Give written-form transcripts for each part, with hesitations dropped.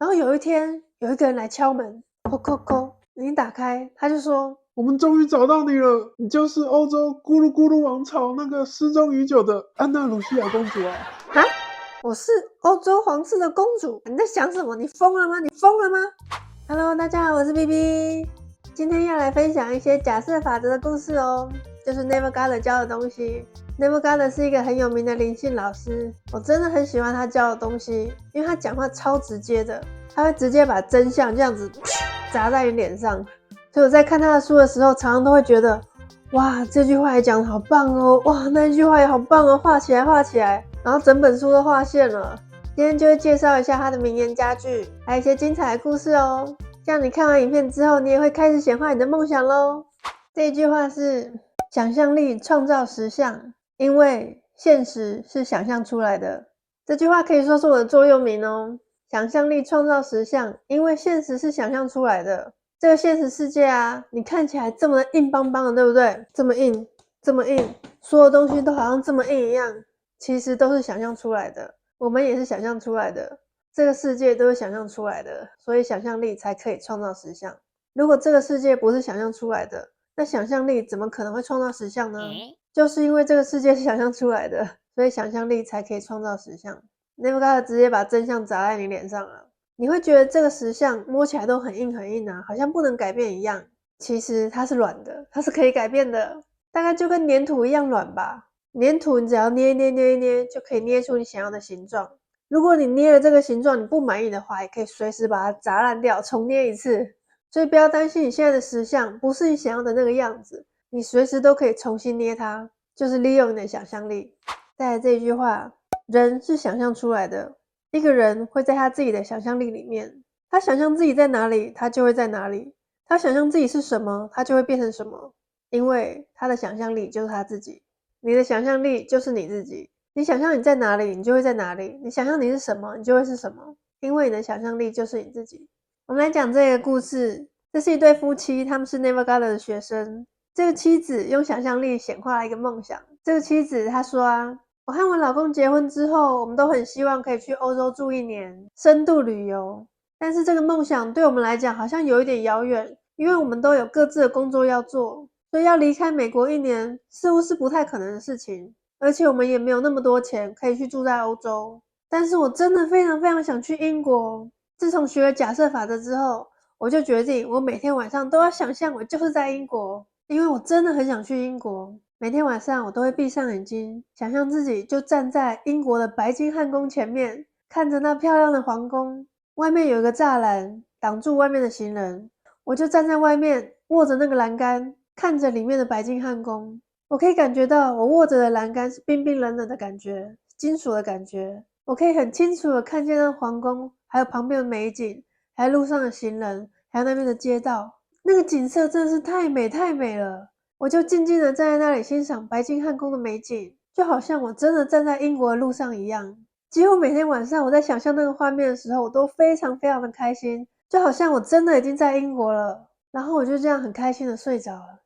然后有一天，有一个人来敲门，叩叩叩，你打开，他就说：我们终于找到你了，你就是欧洲咕噜咕噜王朝那个失踪已久的安娜鲁西亚公主啊！啊，我是欧洲皇室的公主，你在想什么？你疯了吗？你疯了吗 ？Hello， 大家好，我是 BB， 今天要来分享一些假设法则的故事哦，就是 Neville Goddard 教的东西。Neville Goddard 是一个很有名的灵性老师，我真的很喜欢他教的东西，因为他讲话超直接的，他会直接把真相这样子砸在你脸上。所以我在看他的书的时候，常常都会觉得，哇，这句话也讲得好棒哦，哇，那句话也好棒哦，画起来画起来，然后整本书都划线了。今天就会介绍一下他的名言佳句，还有一些精彩的故事哦。这样你看完影片之后，你也会开始显化你的梦想咯。这一句话是：想象力创造实相，因为现实是想象出来的。这句话可以说是我的座右铭哦。想象力创造实相，因为现实是想象出来的。这个现实世界啊，你看起来这么硬邦邦的，对不对？这么硬，这么硬，所有东西都好像这么硬一样，其实都是想象出来的。我们也是想象出来的，这个世界都是想象出来的，所以想象力才可以创造实相。如果这个世界不是想象出来的，那想象力怎么可能会创造实相呢？就是因为这个世界是想象出来的，所以想象力才可以创造实相。Neville Goddard直接把真相砸在你脸上了。你会觉得这个实相摸起来都很硬很硬啊，好像不能改变一样。其实它是软的，它是可以改变的，大概就跟粘土一样软吧。粘土你只要捏一捏捏一捏，就可以捏出你想要的形状。如果你捏了这个形状你不满意的话，也可以随时把它砸烂掉，重捏一次。所以不要担心你现在的实相不是你想要的那个样子，你随时都可以重新捏它，就是利用你的想象力。再来这一句话，人是想象出来的。一个人会在他自己的想象力里面，他想象自己在哪里，他就会在哪里；他想象自己是什么，他就会变成什么。因为他的想象力就是他自己，你的想象力就是你自己。你想象你在哪里，你就会在哪里；你想象你是什么，你就会是什么。因为你的想象力就是你自己。我们来讲这个故事，这是一对夫妻，他们是 Neville Goddard 的学生。这个妻子用想象力显化了一个梦想。这个妻子她说啊，我和我老公结婚之后，我们都很希望可以去欧洲住1年，深度旅游。但是这个梦想对我们来讲好像有一点遥远，因为我们都有各自的工作要做，所以要离开美国1年似乎是不太可能的事情。而且我们也没有那么多钱可以去住在欧洲。但是我真的非常非常想去英国。自从学了假设法则之后，我就决定我每天晚上都要想象我就是在英国，因为我真的很想去英国。每天晚上我都会闭上眼睛，想象自己就站在英国的白金汉宫前面，看着那漂亮的皇宫，外面有一个栅栏挡住外面的行人，我就站在外面握着那个栏杆，看着里面的白金汉宫。我可以感觉到我握着的栏杆是冰冰冷冷的感觉，金属的感觉。我可以很清楚的看见那皇宫，还有旁边的美景，还有路上的行人，还有那边的街道。那个景色真的是太美太美了。我就静静的站在那里欣赏白金汉宫的美景，就好像我真的站在英国的路上一样。几乎每天晚上我在想象那个画面的时候，我都非常非常的开心，就好像我真的已经在英国了。然后我就这样很开心的睡着了。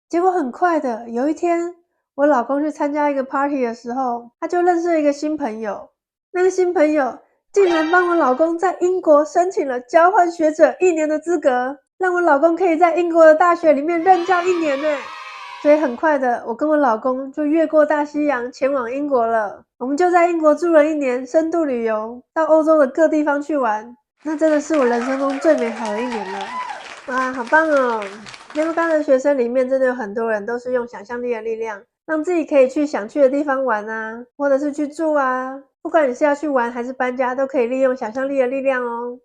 结果很快的，有一天我老公去参加一个 party 的时候，他就认识了一个新朋友。那个新朋友竟然帮我老公在英国申请了交换学者1年的资格，让我老公可以在英国的大学里面任教1年呢。所以很快的，我跟我老公就越过大西洋前往英国了。我们就在英国住了1年，深度旅游，到欧洲的各地方去玩。那真的是我人生中最美好的1年了。哇，好棒哦！Neville Goddard的学生里面真的有很多人都是用想象力的力量，让自己可以去想去的地方玩啊，或者是去住啊。不管你是要去玩还是搬家，都可以利用想象力的力量哦。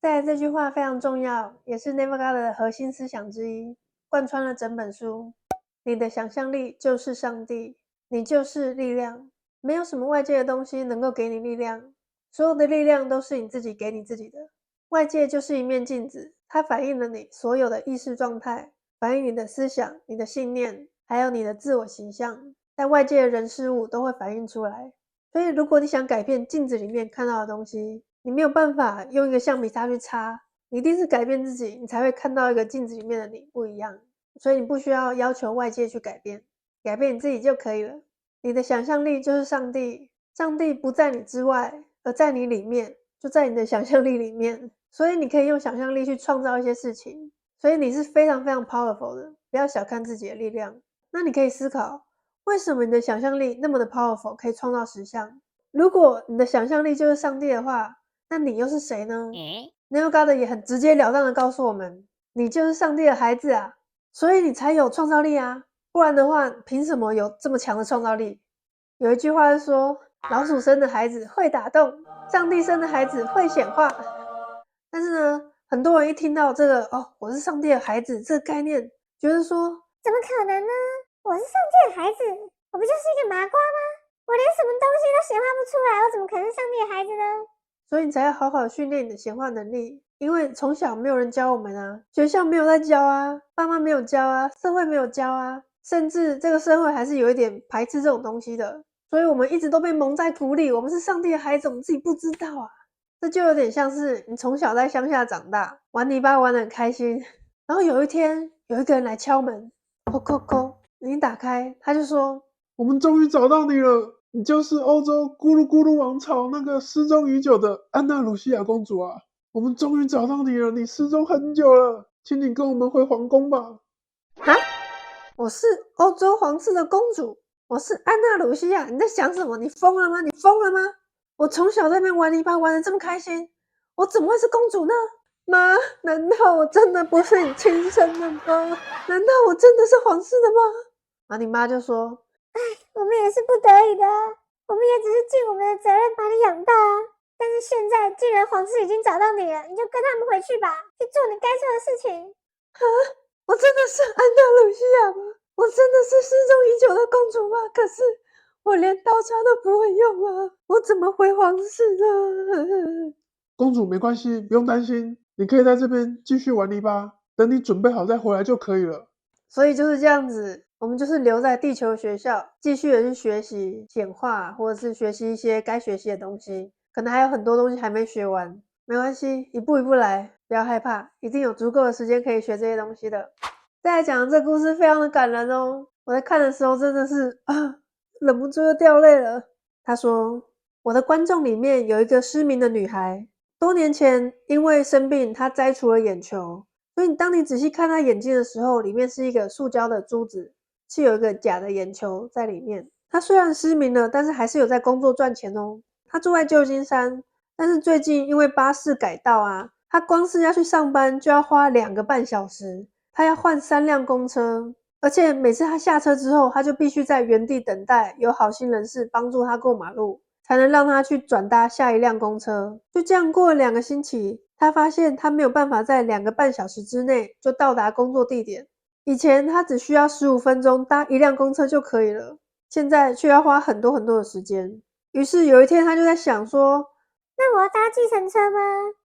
再来这句话非常重要，也是 Neville Goddard 的核心思想之一，贯穿了整本书。你的想象力就是上帝，你就是力量。没有什么外界的东西能够给你力量，所有的力量都是你自己给你自己的。外界就是一面镜子，它反映了你所有的意识状态，反映你的思想、你的信念，还有你的自我形象，在外界的人事物都会反映出来。所以如果你想改变镜子里面看到的东西，你没有办法用一个橡皮擦去擦，你一定是改变自己，你才会看到一个镜子里面的你不一样。所以你不需要要求外界去改变，改变你自己就可以了。你的想象力就是上帝，上帝不在你之外，而在你里面。就在你的想象力里面，所以你可以用想象力去创造一些事情，所以你是非常非常 powerful 的，不要小看自己的力量。那你可以思考，为什么你的想象力那么的 powerful， 可以创造实相？如果你的想象力就是上帝的话，那你又是谁呢？Neil Goddard 也很直截了当的告诉我们，你就是上帝的孩子啊，所以你才有创造力啊，不然的话，凭什么有这么强的创造力？有一句话是说，老鼠生的孩子会打洞，上帝生的孩子会显化。但是呢，很多人一听到这个我是上帝的孩子这个概念，觉得说怎么可能呢？我是上帝的孩子，我不就是一个麻瓜吗？我连什么东西都显化不出来，我怎么可能是上帝的孩子呢？所以你才要好好训练你的显化能力，因为从小没有人教我们啊，学校没有在教啊，爸妈没有教啊，社会没有教啊，甚至这个社会还是有一点排斥这种东西的，所以我们一直都被蒙在鼓里，我们是上帝的孩子，我们自己不知道啊。这就有点像是你从小在乡下长大，玩泥巴玩得很开心，然后有一天有一个人来敲门，叩叩叩，你一打开，他就说：我们终于找到你了，你就是欧洲咕噜咕噜王朝那个失踪已久的安娜鲁西亚公主啊！我们终于找到你了，你失踪很久了，请你跟我们回皇宫吧。啊，我是欧洲皇室的公主，我是安娜鲁西亚，你在想什么？你疯了吗？你疯了吗？我从小在那边玩泥巴玩得这么开心，我怎么会是公主呢？妈，难道我真的不是你亲生的吗？难道我真的是皇室的吗？然后你妈就说：我们也是不得已的啊，我们也只是尽我们的责任把你养大啊。但是现在既然皇室已经找到你了，你就跟他们回去吧，去做你该做的事情。我真的是安娜鲁西亚吗？我真的是失踪已久的公主吗？可是我连刀叉都不会用啊，我怎么回皇室呢？公主没关系，不用担心，你可以在这边继续玩泥巴，等你准备好再回来就可以了。所以就是这样子，我们就是留在地球学校，继续的去学习显化，或者是学习一些该学习的东西，可能还有很多东西还没学完，没关系，一步一步来，不要害怕，一定有足够的时间可以学这些东西的。再来讲这故事非常的感人哦，我在看的时候真的是忍不住就掉泪了。他说，我的观众里面有一个失明的女孩，多年前因为生病，她摘除了眼球，所以当你仔细看她眼睛的时候，里面是一个塑胶的珠子，是有一个假的眼球在里面。她虽然失明了，但是还是有在工作赚钱哦。她住在旧金山，但是最近因为巴士改道啊，她光是要去上班就要花2个半小时，她要换3辆公车，而且每次她下车之后，她就必须在原地等待，有好心人士帮助她过马路，才能让她去转搭下一辆公车。就这样过了2个星期，她发现她没有办法在2个半小时之内就到达工作地点。以前她只需要15分钟搭1辆公车就可以了，现在却要花很多很多的时间。于是有一天她就在想说，那我要搭计程车吗？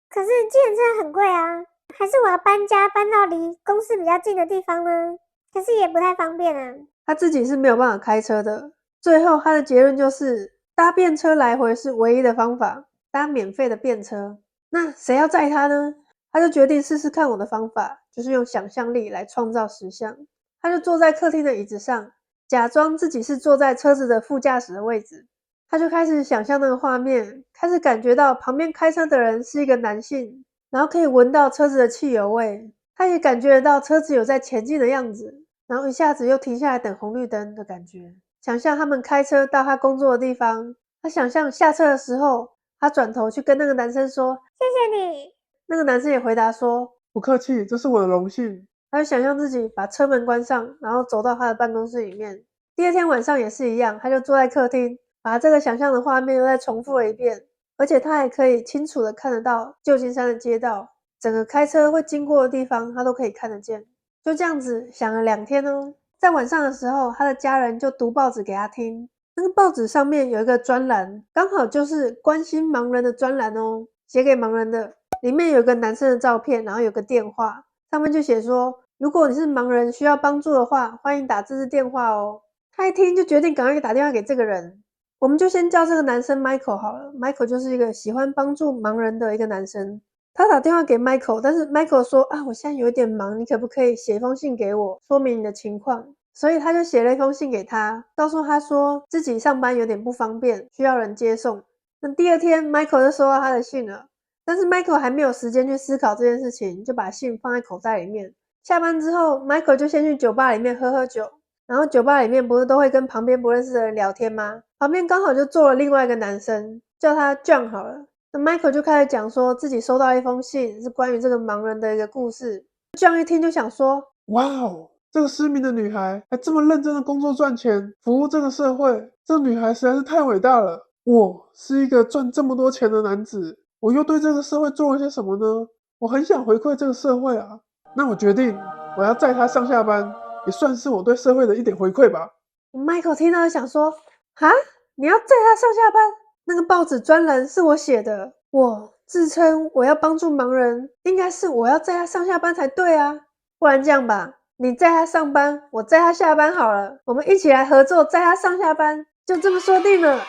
可是计程车很贵啊，还是我要搬家搬到离公司比较近的地方呢？可是也不太方便啊。她自己是没有办法开车的。最后她的结论就是搭便车来回是唯一的方法，搭免费的便车。那谁要载她呢？她就决定试试看我的方法，就是用想象力来创造实相。她就坐在客厅的椅子上，假装自己是坐在车子的副驾驶的位置。她就开始想象那个画面，开始感觉到旁边开车的人是一个男性，然后可以闻到车子的汽油味。她也感觉得到车子有在前进的样子，然后一下子又停下来等红绿灯的感觉。想象他们开车到他工作的地方，他想象下车的时候，他转头去跟那个男生说：谢谢你。那个男生也回答说：不客气，这是我的荣幸。他就想象自己把车门关上，然后走到他的办公室里面。第二天晚上也是一样，他就坐在客厅，把这个想象的画面又再重复了一遍，而且他还可以清楚的看得到旧金山的街道，整个开车会经过的地方他都可以看得见。就这样子想了2天哦。在晚上的时候，他的家人就读报纸给他听，那个报纸上面有一个专栏，刚好就是关心盲人的专栏哦，写给盲人的。里面有个男生的照片，然后有个电话，上面就写说，如果你是盲人需要帮助的话，欢迎打这支电话哦。他一听就决定赶快打电话给这个人。我们就先叫这个男生 Michael 好了， Michael 就是一个喜欢帮助盲人的一个男生。他打电话给 Michael， 但是 Michael 说我现在有点忙，你可不可以写一封信给我，说明你的情况。所以他就写了一封信给他，告诉他说自己上班有点不方便，需要人接送。那第二天 Michael 就收到他的信了，但是 Michael 还没有时间去思考这件事情，就把信放在口袋里面。下班之后 Michael 就先去酒吧里面喝酒，然后酒吧里面不是都会跟旁边不认识的人聊天吗？旁边刚好就坐了另外一个男生，叫他 John 好了。那 Michael 就开始讲说自己收到一封信，是关于这个盲人的一个故事。John 一听就想说，哇哦，这个失明的女孩还这么认真的工作赚钱，服务这个社会，这女孩实在是太伟大了。我是一个赚这么多钱的男子，我又对这个社会做了些什么呢？我很想回馈这个社会啊。那我决定，我要载她上下班，也算是我对社会的一点回馈吧。Michael 听到想说，哈，你要载他上下班？那个报纸专栏是我写的，我自称我要帮助盲人，应该是我要载他上下班才对啊。不然这样吧，你载他上班，我载他下班好了，我们一起来合作载他上下班，就这么说定了。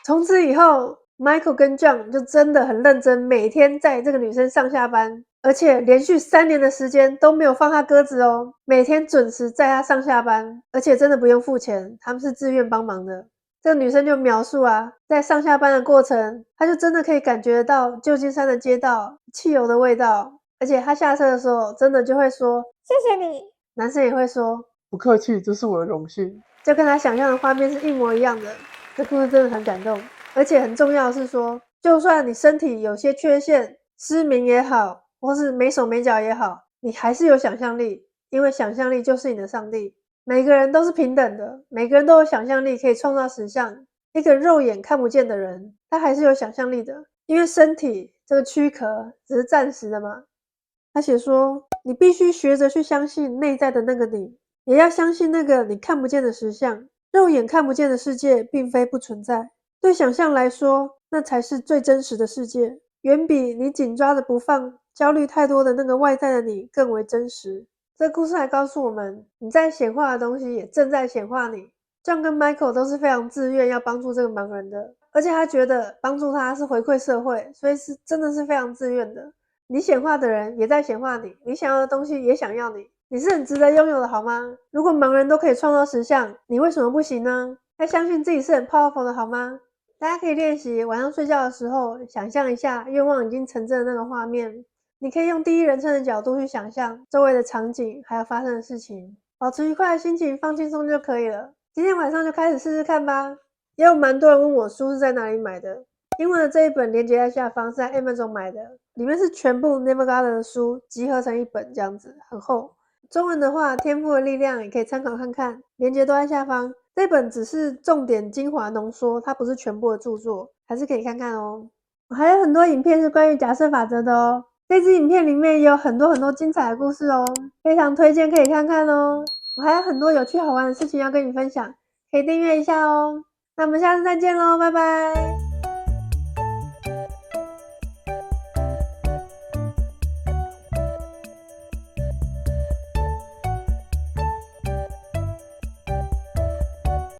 从此以后 Michael 跟 John 就真的很认真，每天载这个女生上下班，而且连续3年的时间都没有放她鸽子哦，每天准时载她上下班，而且真的不用付钱，他们是自愿帮忙的。这个女生就描述啊，在上下班的过程，她就真的可以感觉到旧金山的街道汽油的味道，而且她下车的时候真的就会说谢谢你。男生也会说不客气，这是我的荣幸。就跟他想象的画面是一模一样的。这故事真的很感动，而且很重要的是说，就算你身体有些缺陷，失明也好，或是没手没脚也好，你还是有想象力，因为想象力就是你的上帝。每个人都是平等的，每个人都有想象力，可以创造实相。一个肉眼看不见的人，他还是有想象力的，因为身体这个躯壳只是暂时的嘛。他写说，你必须学着去相信内在的那个你，也要相信那个你看不见的实相。肉眼看不见的世界并非不存在，对想象来说，那才是最真实的世界，远比你紧抓着不放、焦虑太多的那个外在的你更为真实。这故事还告诉我们，你在显化的东西也正在显化你。John 跟 Michael 都是非常自愿要帮助这个盲人的，而且他觉得帮助他是回馈社会，所以是真的是非常自愿的。你显化的人也在显化你，你想要的东西也想要你，你是很值得拥有的好吗？如果盲人都可以创造实相，你为什么不行呢？要相信自己是很 powerful 的好吗？大家可以练习晚上睡觉的时候，想象一下愿望已经成真的那个画面。你可以用第一人称的角度去想象周围的场景，还有发生的事情，保持愉快的心情，放轻松就可以了。今天晚上就开始试试看吧。也有蛮多人问我书是在哪里买的，英文的这一本连结在下方，是在 Amazon 买的，里面是全部 Neville Goddard 的书集合成一本，这样子很厚。中文的话，天赋的力量也可以参考看看，连结都在下方。这本只是重点精华浓缩，它不是全部的著作，还是可以看看哦。我还有很多影片是关于假设法则的哦，这支影片里面也有很多精彩的故事哦，非常推荐可以看看哦。我还有很多有趣好玩的事情要跟你分享，可以订阅一下哦。那我们下次再见咯，拜拜。